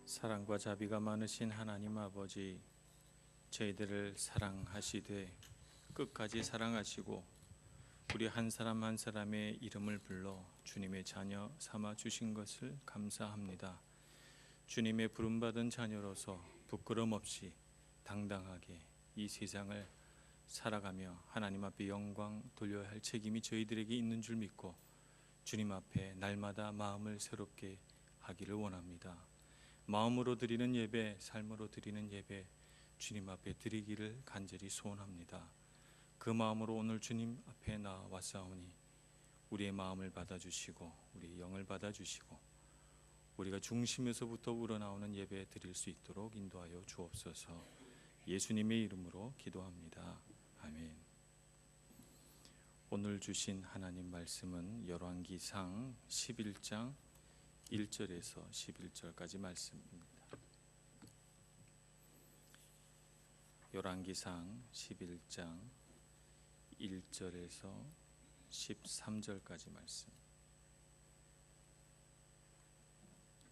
사랑과 자비가 많으신 하나님 아버지, 저희들을 사랑하시되 끝까지 사랑하시고 우리 한 사람 한 사람의 이름을 불러 주님의 자녀 삼아 주신 것을 감사합니다. 주님의 부름받은 자녀로서 부끄럼 없이 당당하게 이 세상을 살아가며 하나님 앞에 영광 돌려야 할 책임이 저희들에게 있는 줄 믿고 주님 앞에 날마다 마음을 새롭게 하기를 원합니다. 마음으로 드리는 예배, 삶으로 드리는 예배, 주님 앞에 드리기를 간절히 소원합니다. 그 마음으로 오늘 주님 앞에 나와싸우니 우리의 마음을 받아주시고 우리의 영을 받아주시고 우리가 중심에서부터 우러나오는 예배 드릴 수 있도록 인도하여 주옵소서. 예수님의 이름으로 기도합니다. 아멘. 오늘 주신 하나님 말씀은 열왕기상 11장 1절에서 11절까지 말씀입니다. 열왕기상 11장 1절에서 13절까지 말씀.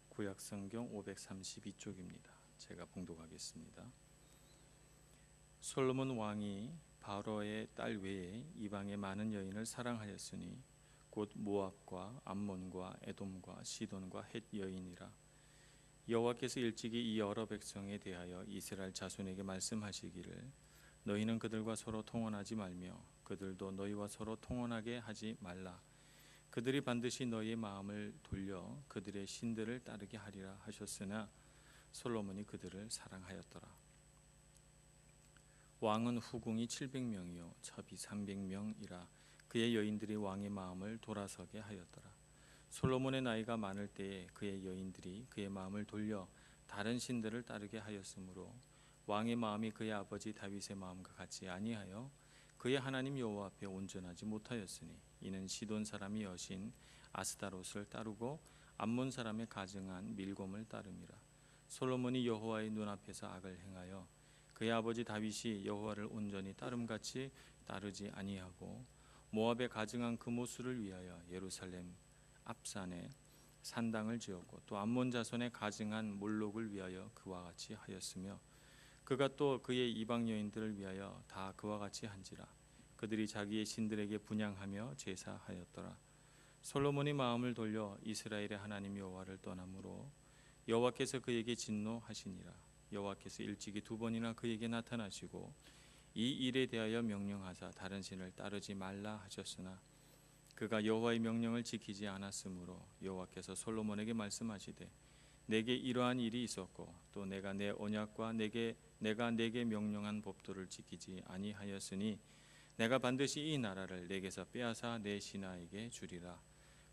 구약성경 532쪽입니다. 제가 봉독하겠습니다. 솔로몬 왕이 바로의 딸 외에 이방의 많은 여인을 사랑하였으니 곧 모압과 암몬과 에돔과 시돈과 헷 여인이라. 여호와께서 일찍이 이 여러 백성에 대하여 이스라엘 자손에게 말씀하시기를 너희는 그들과 서로 통혼하지 말며 그들도 너희와 서로 통혼하게 하지 말라. 그들이 반드시 너희의 마음을 돌려 그들의 신들을 따르게 하리라 하셨으나 솔로몬이 그들을 사랑하였더라. 왕은 후궁이 700명이요 첩이 300명이라. 그의 여인들이 왕의 마음을 돌아서게 하였더라. 솔로몬의 나이가 많을 때에 그의 여인들이 그의 마음을 돌려 다른 신들을 따르게 하였으므로 왕의 마음이 그의 아버지 다윗의 마음과 같이 아니하여 그의 하나님 여호와 앞에 온전하지 못하였으니 이는 시돈 사람의 여신 아스다롯을 따르고 암몬 사람의 가증한 밀곰을 따름이라. 솔로몬이 여호와의 눈앞에서 악을 행하여 그의 아버지 다윗이 여호와를 온전히 따름같이 따르지 아니하고 모압의 가증한 그모스를 위하여 예루살렘 앞산에 산당을 지었고 또 암몬 자손의 가증한 몰록을 위하여 그와 같이 하였으며 그가 또 그의 이방 여인들을 위하여 다 그와 같이 한지라. 그들이 자기의 신들에게 분향하며 제사하였더라. 솔로몬이 마음을 돌려 이스라엘의 하나님 여호와를 떠나므로 여호와께서 그에게 진노하시니라. 여호와께서 일찍이 2번이나 그에게 나타나시고 이 일에 대하여 명령하사 다른 신을 따르지 말라 하셨으나 그가 여호와의 명령을 지키지 않았으므로 여호와께서 솔로몬에게 말씀하시되 내게 이러한 일이 있었고 또 내가 내 언약과 내가 내게 명령한 법도를 지키지 아니하였으니 내가 반드시 이 나라를 내게서 빼앗아 내 신하에게 주리라.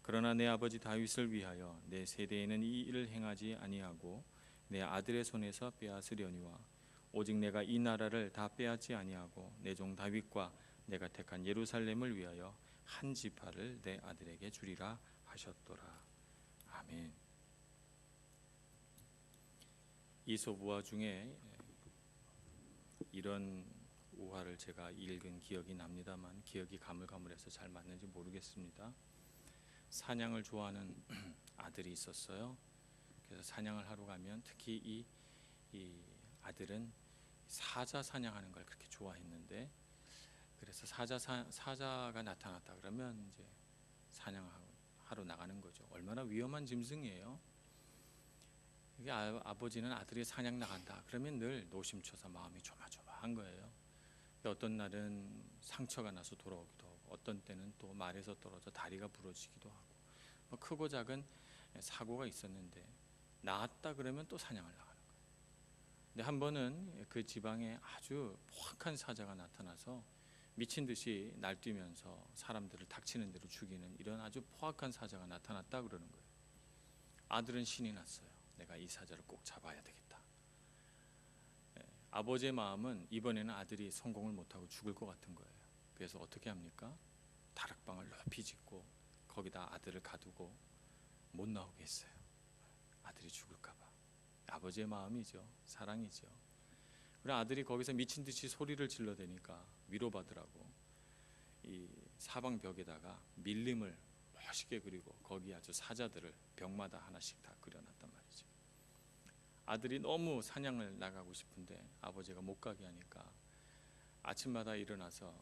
그러나 내 아버지 다윗을 위하여 내 세대에는 이 일을 행하지 아니하고 내 아들의 손에서 빼앗으려니와 오직 내가 이 나라를 다 빼앗지 아니하고 내 종 다윗과 내가 택한 예루살렘을 위하여 한 지파를 내 아들에게 주리라 하셨더라. 아멘. 이솝 우화 중에 이런 우화를 제가 읽은 기억이 납니다만 기억이 가물가물해서 잘 맞는지 모르겠습니다. 사냥을 좋아하는 아들이 있었어요. 그래서 사냥을 하러 가면 특히 이 아들은 사자 사냥하는 걸 그렇게 좋아했는데 그래서 사자가 나타났다 그러면 이제 사냥하러 나가는 거죠. 얼마나 위험한 짐승이에요. 이게 아버지는 아들이 사냥 나간다 그러면 늘 노심초사 마음이 조마조마한 거예요. 어떤 날은 상처가 나서 돌아오기도 하고 어떤 때는 또 말에서 떨어져 다리가 부러지기도 하고 뭐 크고 작은 사고가 있었는데 나왔다 그러면 또 사냥을 나가는 거예요. 근데 한 번은 그 지방에 아주 포악한 사자가 나타나서 미친 듯이 날뛰면서 사람들을 닥치는 대로 죽이는 이런 아주 포악한 사자가 나타났다 그러는 거예요. 아들은 신이 났어요. 내가 이 사자를 꼭 잡아야 되겠다. 아버지의 마음은 이번에는 아들이 성공을 못하고 죽을 것 같은 거예요. 그래서 어떻게 합니까? 다락방을 높이 짓고 거기다 아들을 가두고 못 나오게 했어요. 아들이 죽을까 봐. 아버지의 마음이죠. 사랑이죠. 그래 아들이 거기서 미친 듯이 소리를 질러대니까 위로받으라고 이 사방 벽에다가 밀림을 멋있게 그리고 거기 아주 사자들을 벽마다 하나씩 다 그려놨단 말이죠. 아들이 너무 사냥을 나가고 싶은데 아버지가 못 가게 하니까 아침마다 일어나서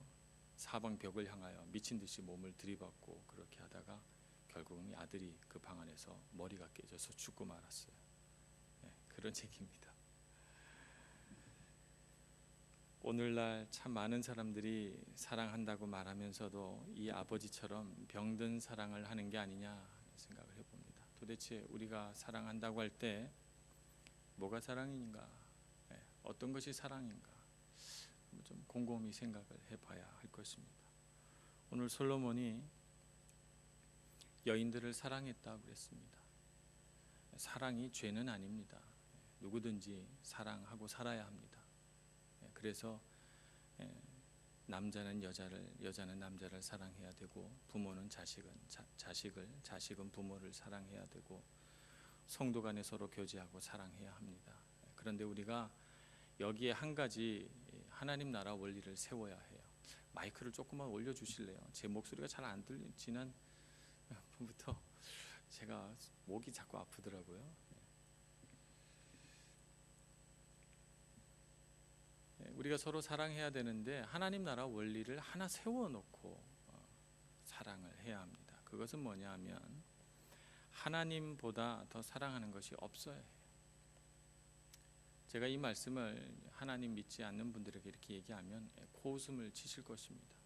사방 벽을 향하여 미친 듯이 몸을 들이받고 그렇게 하다가 결국은 이 아들이 그 방 안에서 머리가 깨져서 죽고 말았어요. 그런 얘기입니다. 오늘날 참 많은 사람들이 사랑한다고 말하면서도 이 아버지처럼 병든 사랑을 하는 게 아니냐 생각을 해봅니다. 도대체 우리가 사랑한다고 할 때 뭐가 사랑인가? 어떤 것이 사랑인가? 좀 곰곰이 생각을 해봐야 할 것입니다. 오늘 솔로몬이 여인들을 사랑했다고 그랬습니다. 사랑이 죄는 아닙니다. 누구든지 사랑하고 살아야 합니다. 그래서 남자는 여자를, 여자는 남자를 사랑해야 되고, 부모는 자식을, 자식은 부모를 사랑해야 되고, 성도 간에 서로 교제하고 사랑해야 합니다. 그런데 우리가 여기에 한 가지 하나님 나라 원리를 세워야 해요. 마이크를 조금만 올려주실래요? 제 목소리가 잘 안 들려. 지난번부터 제가 목이 자꾸 아프더라고요. 우리가 서로 사랑해야 되는데 하나님 나라 원리를 하나 세워놓고 사랑을 해야 합니다. 그것은 뭐냐 하면 하나님보다 더 사랑하는 것이 없어야 해요. 제가 이 말씀을 하나님 믿지 않는 분들에게 이렇게 얘기하면 코웃음을 치실 것입니다.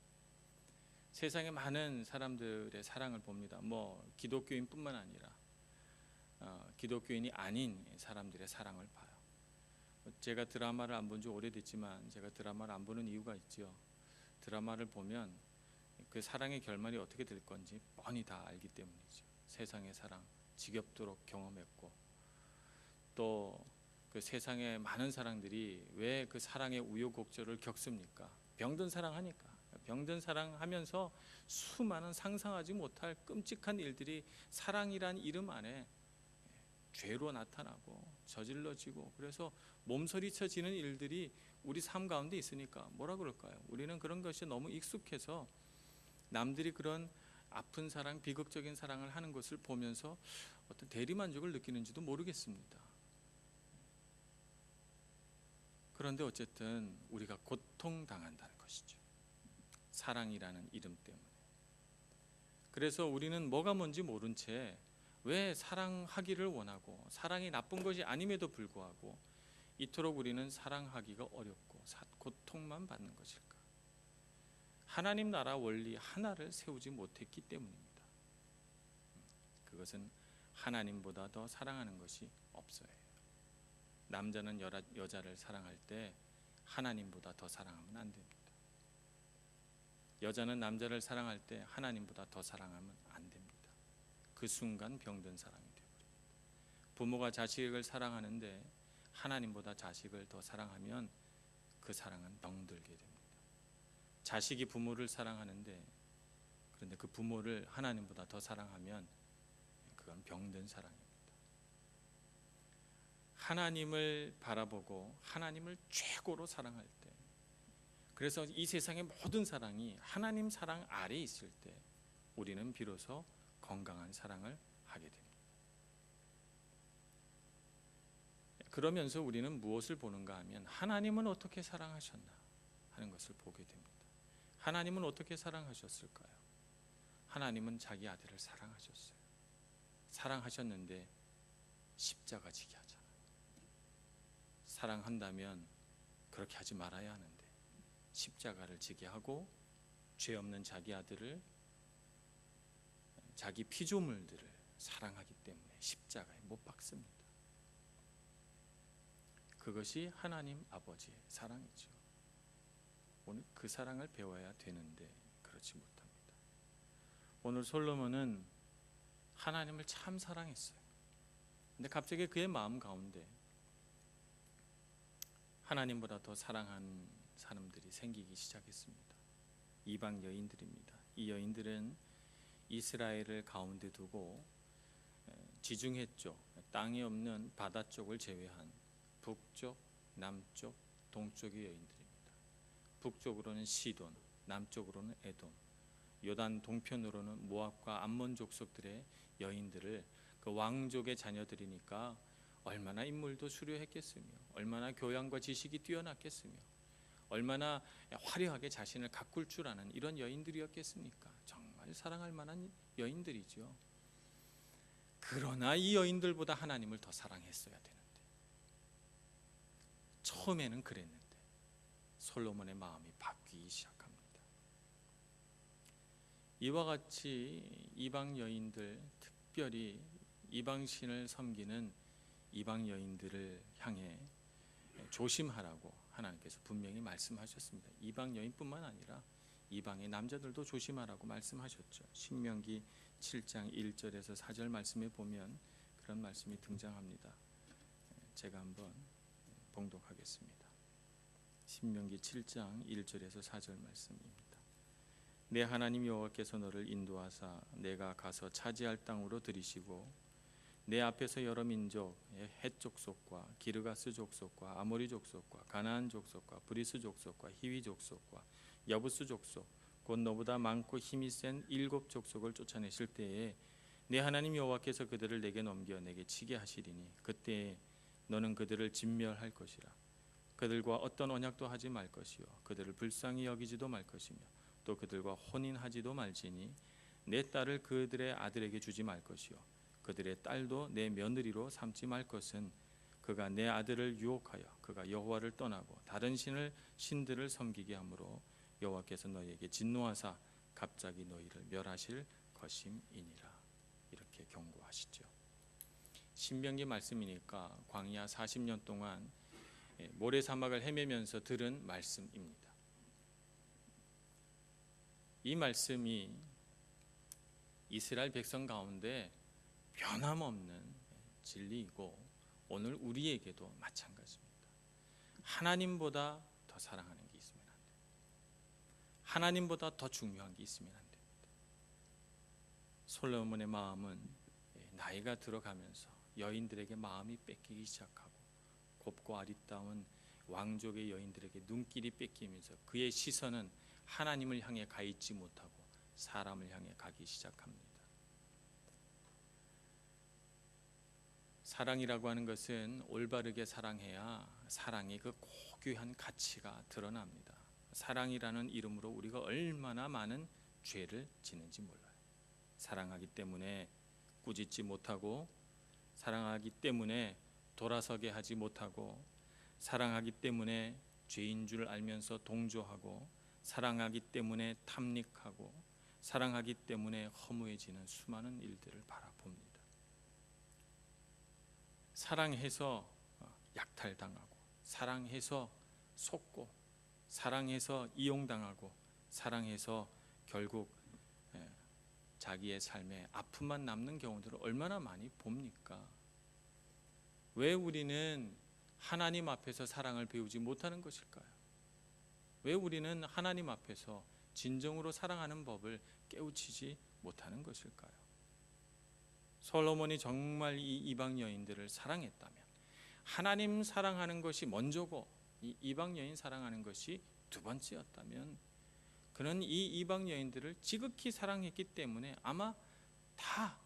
세상에 많은 사람들의 사랑을 봅니다. 기독교인뿐만 아니라 기독교인이 아닌 사람들의 사랑을 봐요. 제가 드라마를 안 본 지 오래됐지만 제가 드라마를 안 보는 이유가 있죠. 드라마를 보면 그 사랑의 결말이 어떻게 될 건지 뻔히 다 알기 때문이죠. 세상의 사랑 지겹도록 경험했고, 또 그 세상의 많은 사랑들이 왜 그 사랑의 우여곡절을 겪습니까? 병든 사랑하니까. 병든 사랑하면서 수많은 상상하지 못할 끔찍한 일들이 사랑이란 이름 안에 죄로 나타나고 저질러지고, 그래서 몸서리쳐지는 일들이 우리 삶 가운데 있으니까 뭐라 그럴까요? 우리는 그런 것이 너무 익숙해서 남들이 그런 아픈 사랑, 비극적인 사랑을 하는 것을 보면서 어떤 대리만족을 느끼는지도 모르겠습니다. 그런데 어쨌든 우리가 고통당한다는 것이죠. 사랑이라는 이름 때문에. 그래서 우리는 뭐가 뭔지 모른 채 왜 사랑하기를 원하고, 사랑이 나쁜 것이 아님에도 불구하고 이토록 우리는 사랑하기가 어렵고 고통만 받는 것일까? 하나님 나라 원리 하나를 세우지 못했기 때문입니다. 그것은 하나님보다 더 사랑하는 것이 없어요. 남자는 여자를 사랑할 때 하나님보다 더 사랑하면 안 됩니다. 여자는 남자를 사랑할 때 하나님보다 더 사랑하면 안 됩니다. 그 순간 병든 사랑이 되어버립니다. 부모가 자식을 사랑하는데 하나님보다 자식을 더 사랑하면 그 사랑은 병들게 됩니다. 자식이 부모를 사랑하는데, 그런데 그 부모를 하나님보다 더 사랑하면 그건 병든 사랑입니다. 하나님을 바라보고 하나님을 최고로 사랑할 때, 그래서 이 세상의 모든 사랑이 하나님 사랑 아래에 있을 때 우리는 비로소 건강한 사랑을 하게 됩니다. 그러면서 우리는 무엇을 보는가 하면 하나님은 어떻게 사랑하셨나 하는 것을 보게 됩니다. 하나님은 어떻게 사랑하셨을까요? 하나님은 자기 아들을 사랑하셨어요. 사랑하셨는데 십자가 지게 하잖아요. 사랑한다면 그렇게 하지 말아야 하는데 십자가를 지게 하고 죄 없는 자기 아들을, 자기 피조물들을 사랑하기 때문에 십자가에 못 박습니다. 그것이 하나님 아버지의 사랑이죠. 오늘 그 사랑을 배워야 되는데 그렇지 못합니다. 오늘 솔로몬은 하나님을 참 사랑했어요. 근데 갑자기 그의 마음 가운데 하나님보다 더 사랑하는 사람들이 생기기 시작했습니다. 이방 여인들입니다. 이 여인들은 이스라엘을 가운데 두고 지중해 쪽, 땅이 없는 바다 쪽을 제외한 북쪽, 남쪽, 동쪽의 여인들입니다. 북쪽으로는 시돈, 남쪽으로는 에돔, 요단 동편으로는 모압과 암몬 족속들의 여인들을 그 왕족의 자녀들이니까 얼마나 인물도 수려했겠으며, 얼마나 교양과 지식이 뛰어났겠으며, 얼마나 화려하게 자신을 가꿀 줄 아는 이런 여인들이었겠습니까? 정말 사랑할 만한 여인들이죠. 그러나 이 여인들보다 하나님을 더 사랑했어야 되는데, 처음에는 그랬는데 솔로몬의 마음이 바뀌기 시작합니다. 이와 같이 이방 여인들, 특별히 이방신을 섬기는 이방 여인들을 향해 조심하라고 하나님께서 분명히 말씀하셨습니다. 이방 여인뿐만 아니라 이방의 남자들도 조심하라고 말씀하셨죠. 신명기 7장 1절에서 4절 말씀에 보면 그런 말씀이 등장합니다. 제가 한번 봉독하겠습니다. 신명기 7장 1절에서 4절 말씀입니다. 내 하나님 여호와께서 너를 인도하사 내가 가서 차지할 땅으로 들이시고 내 앞에서 여러 민족, 헷 족속과 기르가스 족속과 아모리 족속과 가나안 족속과 브리스 족속과 히위 족속과 여부스 족속, 곧 너보다 많고 힘이 센 7 족속을 쫓아내실 때에 내 하나님 여호와께서 그들을 내게 넘겨 내게 치게 하시리니 그때에 너는 그들을 진멸할 것이라. 그들과 어떤 언약도 하지 말 것이요 그들을 불쌍히 여기지도 말 것이며 또 그들과 혼인하지도 말지니 내 딸을 그들의 아들에게 주지 말 것이요 그들의 딸도 내 며느리로 삼지 말 것은 그가 내 아들을 유혹하여 그가 여호와를 떠나고 다른 신들을 섬기게 하므로 여호와께서 너희에게 진노하사 갑자기 너희를 멸하실 것임이니라. 이렇게 경고하시죠. 신명기 말씀이니까 광야 40년 동안 모래 사막을 헤매면서 들은 말씀입니다. 이 말씀이 이스라엘 백성 가운데 변함없는 진리이고 오늘 우리에게도 마찬가지입니다. 하나님보다 더 사랑하는 게 있으면 안 됩니다. 하나님보다 더 중요한 게 있으면 안 됩니다. 솔로몬의 마음은 나이가 들어가면서 여인들에게 마음이 뺏기기 시작하고 곱고 아리따운 왕족의 여인들에게 눈길이 뺏기면서 그의 시선은 하나님을 향해 가 있지 못하고 사람을 향해 가기 시작합니다. 사랑이라고 하는 것은 올바르게 사랑해야 사랑의 그 고귀한 가치가 드러납니다. 사랑이라는 이름으로 우리가 얼마나 많은 죄를 짓는지 몰라요. 사랑하기 때문에 꾸짖지 못하고, 사랑하기 때문에 돌아서게 하지 못하고, 사랑하기 때문에 죄인 줄 알면서 동조하고, 사랑하기 때문에 탐닉하고, 사랑하기 때문에 허무해지는 수많은 일들을 바라봅니다. 사랑해서 약탈당하고, 사랑해서 속고, 사랑해서 이용당하고, 사랑해서 결국 자기의 삶에 아픔만 남는 경우들을 얼마나 많이 봅니까? 왜 우리는 하나님 앞에서 사랑을 배우지 못하는 것일까요? 왜 우리는 하나님 앞에서 진정으로 사랑하는 법을 깨우치지 못하는 것일까요? 솔로몬이 정말 이 이방 여인들을 사랑했다면 하나님 사랑하는 것이 먼저고 이 이방 여인 사랑하는 것이 두 번째였다면 그는 이 이방 여인들을 지극히 사랑했기 때문에 아마 다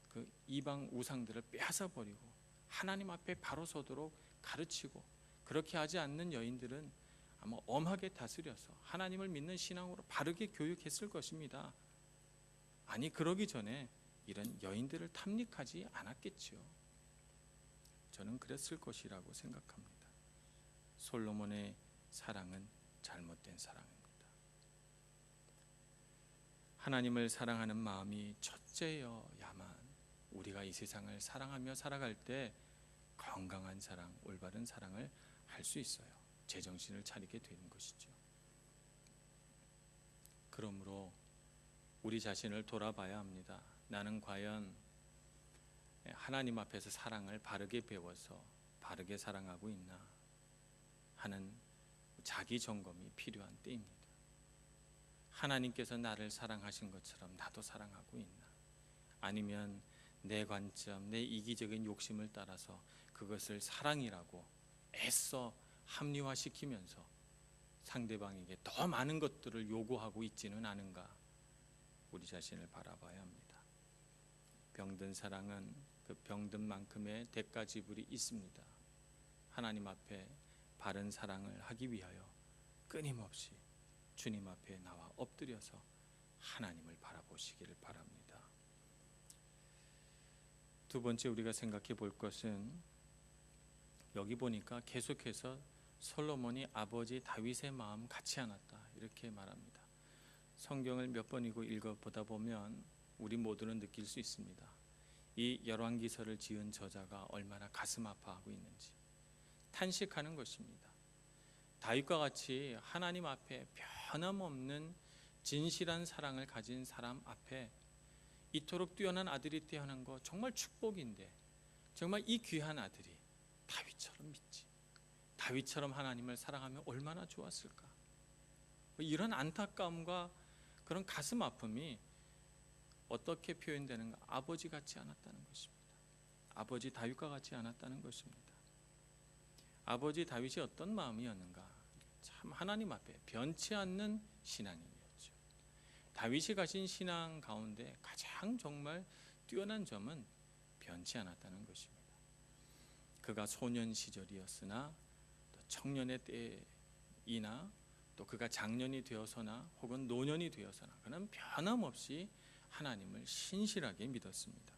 그 이방 우상들을 빼앗아 버리고 하나님 앞에 바로 서도록 가르치고, 그렇게 하지 않는 여인들은 아마 엄하게 다스려서 하나님을 믿는 신앙으로 바르게 교육했을 것입니다. 아니, 그러기 전에 이런 여인들을 탐닉하지 않았겠지요. 저는 그랬을 것이라고 생각합니다. 솔로몬의 사랑은 잘못된 사랑입니다. 하나님을 사랑하는 마음이 첫째여야만 우리가 이 세상을 사랑하며 살아갈 때 건강한 사랑, 올바른 사랑을 할 수 있어요. 제정신을 차리게 되는 것이죠. 그러므로 우리 자신을 돌아봐야 합니다. 나는 과연 하나님 앞에서 사랑을 바르게 배워서 바르게 사랑하고 있나 하는 자기 점검이 필요한 때입니다. 하나님께서 나를 사랑하신 것처럼 나도 사랑하고 있나? 아니면 내 관점, 내 이기적인 욕심을 따라서 그것을 사랑이라고 애써 합리화시키면서 상대방에게 더 많은 것들을 요구하고 있지는 않은가? 우리 자신을 바라봐야 합니다. 병든 사랑은 그 병든 만큼의 대가 지불이 있습니다. 하나님 앞에 바른 사랑을 하기 위하여 끊임없이 주님 앞에 나와 엎드려서 하나님을 바라보시기를 바랍니다. 두 번째 우리가 생각해 볼 것은, 여기 보니까 계속해서 솔로몬이 아버지 다윗의 마음 같지 않았다 이렇게 말합니다. 성경을 몇 번이고 읽어보다 보면 우리 모두는 느낄 수 있습니다. 이 열왕기서를 지은 저자가 얼마나 가슴 아파하고 있는지 탄식하는 것입니다. 다윗과 같이 하나님 앞에 변함없는 진실한 사랑을 가진 사람 앞에 이토록 뛰어난 아들이 태어난 거 정말 축복인데, 정말 이 귀한 아들이 다윗처럼 믿지, 다윗처럼 하나님을 사랑하면 얼마나 좋았을까. 이런 안타까움과 그런 가슴 아픔이 어떻게 표현되는가? 아버지 같지 않았다는 것입니다. 아버지 다윗과 같지 않았다는 것입니다. 아버지 다윗이 어떤 마음이었는가? 참 하나님 앞에 변치 않는 신앙이었죠. 다윗이 가진 신앙 가운데 가장 정말 뛰어난 점은 변치 않았다는 것입니다. 그가 소년 시절이었으나 또 청년의 때이나 또 그가 장년이 되어서나 혹은 노년이 되어서나 그는 변함없이 하나님을 신실하게 믿었습니다.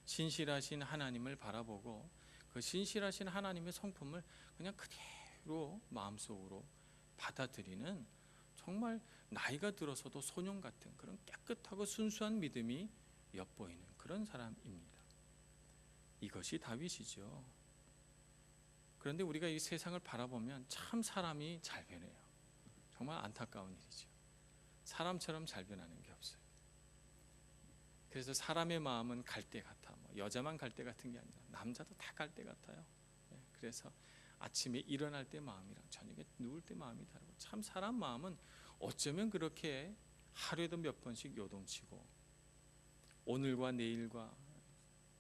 신실하신 하나님을 바라보고 그 신실하신 하나님의 성품을 그냥 그대로 마음속으로 받아들이는, 정말 나이가 들어서도 소년 같은 그런 깨끗하고 순수한 믿음이 엿보이는 그런 사람입니다. 이것이 다윗이죠. 그런데 우리가 이 세상을 바라보면 참 사람이 잘 변해요. 정말 안타까운 일이죠. 사람처럼 잘 변하는 게 없어요. 그래서 사람의 마음은 갈대 같아. 여자만 갈대 같은 게 아니라 남자도 다 갈대 같아요. 그래서 아침에 일어날 때 마음이랑 저녁에 누울 때 마음이 다르고, 참 사람 마음은 어쩌면 그렇게 하루에도 몇 번씩 요동치고 오늘과 내일과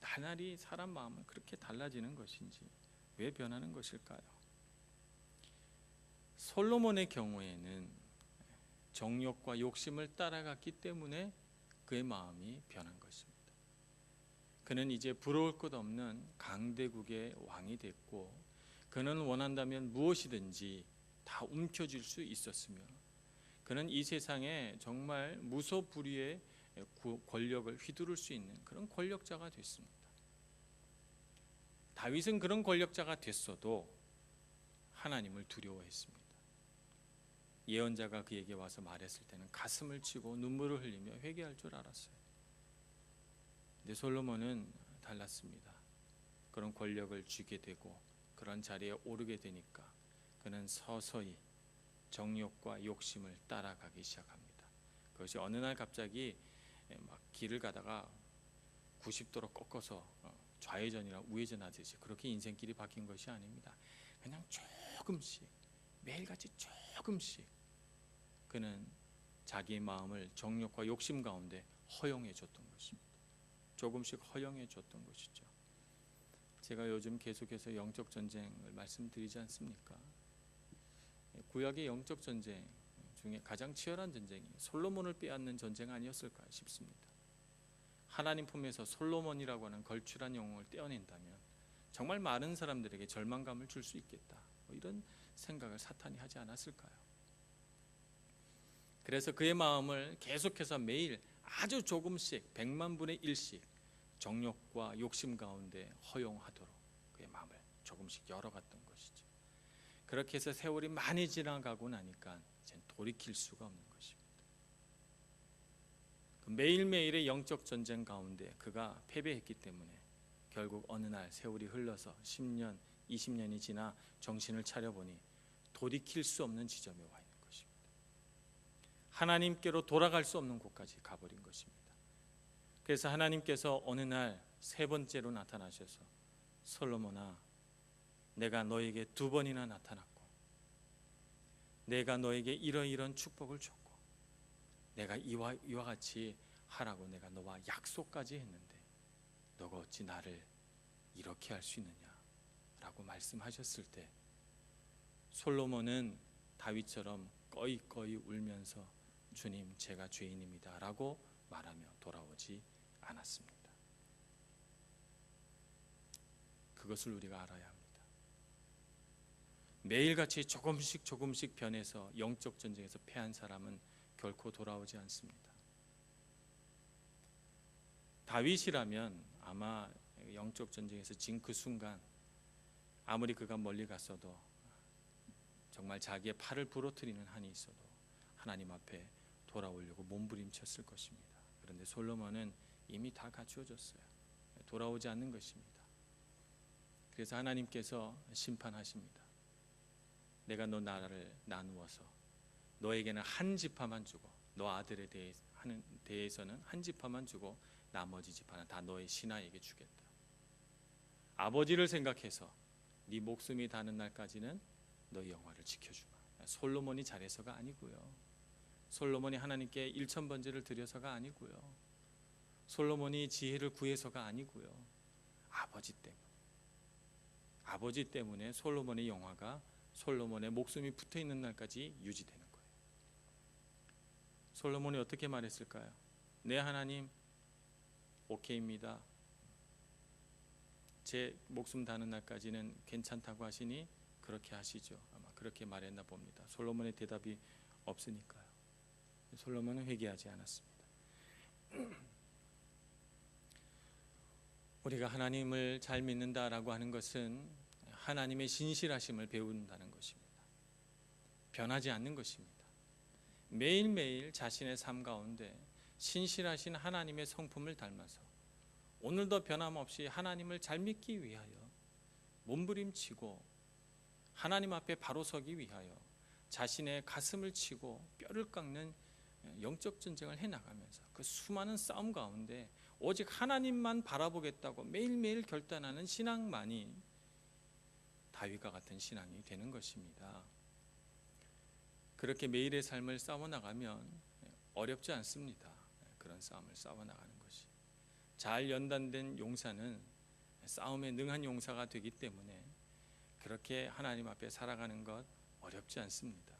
나날이 사람 마음은 그렇게 달라지는 것인지, 왜 변하는 것일까요? 솔로몬의 경우에는 정욕과 욕심을 따라갔기 때문에 그의 마음이 변한 것입니다. 그는 이제 부러울 것 없는 강대국의 왕이 됐고, 그는 원한다면 무엇이든지 다 움켜쥘 수 있었으며, 그는 이 세상에 정말 무소불위의 권력을 휘두를 수 있는 그런 권력자가 됐습니다. 다윗은 그런 권력자가 됐어도 하나님을 두려워했습니다. 예언자가 그에게 와서 말했을 때는 가슴을 치고 눈물을 흘리며 회개할 줄 알았어요. 근데 솔로몬은 달랐습니다. 그런 권력을 쥐게 되고 그런 자리에 오르게 되니까 그는 서서히 정욕과 욕심을 따라가기 시작합니다. 그것이 어느 날 갑자기 막 길을 가다가 90도로 꺾어서 좌회전이나 우회전 하듯이 그렇게 인생길이 바뀐 것이 아닙니다. 그냥 조금씩, 매일같이 조금씩 그는 자기의 마음을 정욕과 욕심 가운데 허용해 줬던 것입니다. 조금씩 허용해 줬던 것이죠. 제가 요즘 계속해서 영적 전쟁을 말씀드리지 않습니까? 구약의 영적 전쟁 중에 가장 치열한 전쟁이 솔로몬을 빼앗는 전쟁 아니었을까 싶습니다. 하나님 품에서 솔로몬이라고 하는 걸출한 영웅을 떼어낸다면 정말 많은 사람들에게 절망감을 줄 수 있겠다, 이런 생각을 사탄이 하지 않았을까요? 그래서 그의 마음을 계속해서 매일 아주 조금씩 100만 분의 1씩 정욕과 욕심 가운데 허용하도록 그의 마음을 조금씩 열어갔던 것이죠. 그렇게 해서 세월이 많이 지나가고 나니까 이제 돌이킬 수가 없는 것입니다. 그 매일매일의 영적 전쟁 가운데 그가 패배했기 때문에 결국 어느 날 세월이 흘러서 10년, 20년이 지나 정신을 차려보니 돌이킬 수 없는 지점에 와 있는 것입니다. 하나님께로 돌아갈 수 없는 곳까지 가버린 것입니다. 그래서 하나님께서 어느 날 세 번째로 나타나셔서 솔로몬아, 내가 너에게 2번이나 나타났고 내가 너에게 이러이러한 축복을 줬고 내가 이와 같이 하라고 내가 너와 약속까지 했는데 너가 어찌 나를 이렇게 할 수 있느냐 라고 말씀하셨을 때 솔로몬은 다윗처럼 꺼이꺼이 울면서 주님, 제가 죄인입니다 라고 말하며 돌아오지 않았습니다. 그것을 우리가 알아야 합니다. 매일같이 조금씩 변해서 영적 전쟁에서 패한 사람은 결코 돌아오지 않습니다. 다윗이라면 아마 영적 전쟁에서 진 그 순간 아무리 그가 멀리 갔어도 정말 자기의 팔을 부러뜨리는 한이 있어도 하나님 앞에 돌아오려고 몸부림쳤을 것입니다. 그런데 솔로몬은 이미 다 갖추어졌어요. 돌아오지 않는 것입니다. 그래서 하나님께서 심판하십니다. 내가 너 나라를 나누어서 너에게는 한 지파만 주고 너 아들에 대해서는 한 지파만 주고 나머지 지파는 다 너의 신하에게 주겠다. 아버지를 생각해서 네 목숨이 닿는 날까지는 너의 영화를 지켜주마. 솔로몬이 잘해서가 아니고요. 솔로몬이 하나님께 1000번제를 드려서가 아니고요. 솔로몬이 지혜를 구해서가 아니고요. 아버지 때문에 솔로몬의 영화가 솔로몬의 목숨이 붙어 있는 날까지 유지되는 거예요. 솔로몬이 어떻게 말했을까요? 네 하나님, 오케이입니다. 제 목숨 닿는 날까지는 괜찮다고 하시니 그렇게 하시죠. 아마 그렇게 말했나 봅니다. 솔로몬의 대답이 없으니까요. 솔로몬은 회개하지 않았습니다. 우리가 하나님을 잘 믿는다라고 하는 것은 하나님의 신실하심을 배운다는 것입니다. 변하지 않는 것입니다. 매일매일 자신의 삶 가운데 신실하신 하나님의 성품을 닮아서 오늘도 변함없이 하나님을 잘 믿기 위하여 몸부림치고 하나님 앞에 바로 서기 위하여 자신의 가슴을 치고 뼈를 깎는 영적 전쟁을 해나가면서 그 수많은 싸움 가운데 오직 하나님만 바라보겠다고 매일매일 결단하는 신앙만이 다윗과 같은 신앙이 되는 것입니다. 그렇게 매일의 삶을 싸워나가면 어렵지 않습니다. 그런 싸움을 싸워나가는 것이. 잘 연단된 용사는 싸움에 능한 용사가 되기 때문에 그렇게 하나님 앞에 살아가는 것 어렵지 않습니다.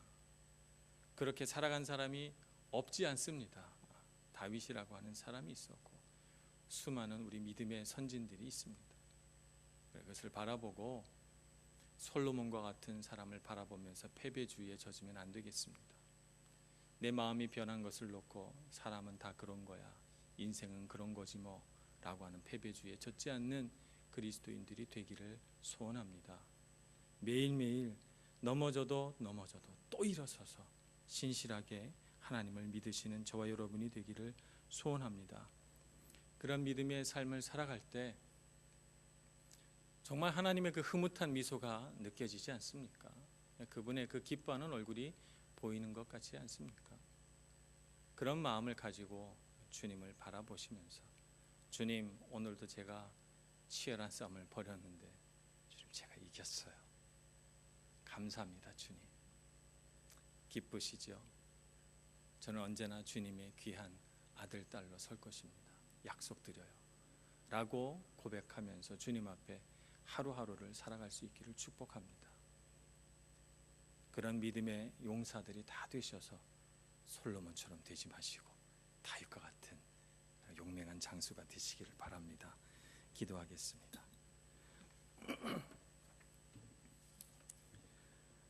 그렇게 살아간 사람이 없지 않습니다. 다윗이라고 하는 사람이 있었고 수많은 우리 믿음의 선진들이 있습니다. 그것을 바라보고 솔로몬과 같은 사람을 바라보면서 패배주의에 젖으면 안 되겠습니다. 내 마음이 변한 것을 놓고 사람은 다 그런 거야, 인생은 그런 거지 뭐 라고 하는 패배주의에 젖지 않는 그리스도인들이 되기를 소원합니다. 매일매일 넘어져도 또 일어서서 신실하게 하나님을 믿으시는 저와 여러분이 되기를 소원합니다. 그런 믿음의 삶을 살아갈 때 정말 하나님의 그 흐뭇한 미소가 느껴지지 않습니까? 그분의 그 기뻐하는 얼굴이 보이는 것 같지 않습니까? 그런 마음을 가지고 주님을 바라보시면서 주님, 오늘도 제가 치열한 싸움을 벌였는데 주님, 제가 이겼어요. 감사합니다, 주님. 기쁘시죠? 저는 언제나 주님의 귀한 아들, 딸로 설 것입니다. 약속드려요. 라고 고백하면서 주님 앞에 하루하루를 살아갈 수 있기를 축복합니다. 그런 믿음의 용사들이 다 되셔서 솔로몬처럼 되지 마시고 다윗과 같은 용맹한 장수가 되시기를 바랍니다. 기도하겠습니다.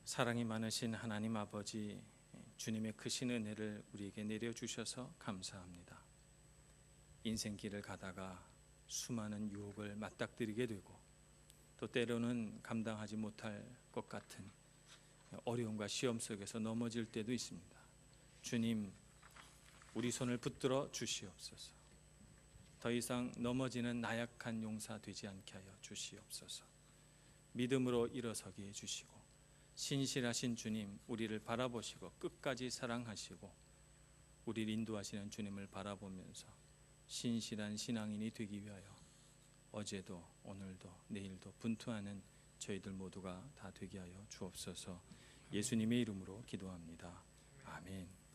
사랑이 많으신 하나님 아버지, 주님의 크신 은혜를 우리에게 내려주셔서 감사합니다. 인생길을 가다가 수많은 유혹을 맞닥뜨리게 되고 또 때로는 감당하지 못할 것 같은 어려움과 시험 속에서 넘어질 때도 있습니다. 주님, 우리 손을 붙들어 주시옵소서. 더 이상 넘어지는 나약한 용사 되지 않게 하여 주시옵소서. 믿음으로 일어서게 해주시고 신실하신 주님, 우리를 바라보시고 끝까지 사랑하시고 우리를 인도하시는 주님을 바라보면서 신실한 신앙인이 되기 위하여 어제도 오늘도 내일도 분투하는 저희들 모두가 다 되게 하여 주옵소서. 예수님의 이름으로 기도합니다. 아멘.